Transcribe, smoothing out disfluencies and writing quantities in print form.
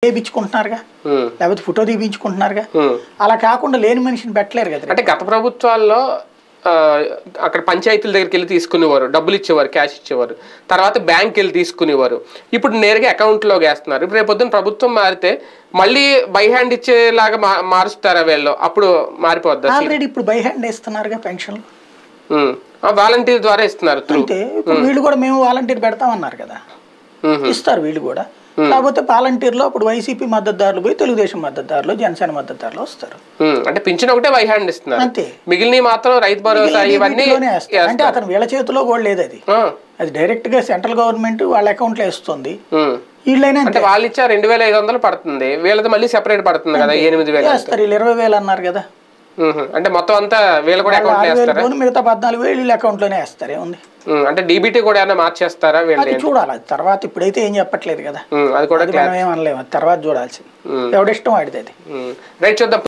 చేయించుకుంటున్నారుగా, లేకపోతే ఫోటో తీపించుకుంటున్నారుగా. అలా కాకుండా లేని మనిషిని పెట్టలేరు కదా. అంటే గత ప్రభుత్వాల్లో అక్కడ పంచాయతీల దగ్గరికి వెళ్ళి తీసుకునేవారు, డబ్బులు ఇచ్చేవారు, క్యాష్ ఇచ్చేవారు, తర్వాత బ్యాంక్ వెళ్ళి తీసుకునేవారు. ఇప్పుడు నేరుగా అకౌంట్లో వేస్తున్నారు. ఇప్పుడు రేపు పొద్దున్న ప్రభుత్వం మారితే మళ్ళీ బై హ్యాండ్ ఇచ్చేలాగా మారుస్తారా వీళ్ళు? అప్పుడు మారిపోద్ది. ఆల్రెడీ ఇప్పుడు బై హ్యాండ్ ఇస్తున్నారుగా పెన్షన్లు, వాలంటీర్ ద్వారా ఇస్తున్నారు. అంటే ఇప్పుడు వీళ్ళు కూడా మేము వాలంటీర్ పెడతామన్నారు కదా, ఇస్తారు వీళ్ళు కూడా. కాకపోతే వాలంటీర్లో అప్పుడు వైసీపీ మద్దతుదారులు పోయి తెలుగుదేశం మద్దతుదారులు, జనసేన మద్దతుదారులు వస్తారు. అంటే పింఛన్ ఒకటే బై హ్యాండ్ ఇస్తున్నారు అంతే, మిగిలిన మాత్రం రైతు భరోసా ఇవన్నీ. అంటే అతను వీళ్ళ చేతిలో కూడా లేదు, అది డైరెక్ట్ గా సెంట్రల్ గవర్నమెంట్ వాళ్ళ అకౌంట్ లో ఇస్తుంది. వీళ్ళైనా అంటే వాళ్ళు ఇచ్చా 2500 పడుతుంది, వీళ్ళది మళ్ళీ సెపరేట్ పడుతుంది కదా 8000 వేస్తారు. వీళ్ళు 20,000 అన్నారు కదా, అంటే మొత్తం అంతా వీళ్ళు కూడా అకౌంట్ లో వేస్తారా? మిగతా 14,000 వీళ్ళ అకౌంట్ లోనే వేస్తారు. ఏముంది అంటే డీబీటీ కూడా ఏమైనా మార్చేస్తారా వీళ్ళు? చూడాలి తర్వాత, ఇప్పుడైతే ఏం చెప్పట్లేదు కదా, అది కూడా మనం ఏమనలేము, తర్వాత చూడాల్సింది ఎవడిష్టం వాడితే. రైట్, చూద్దాం.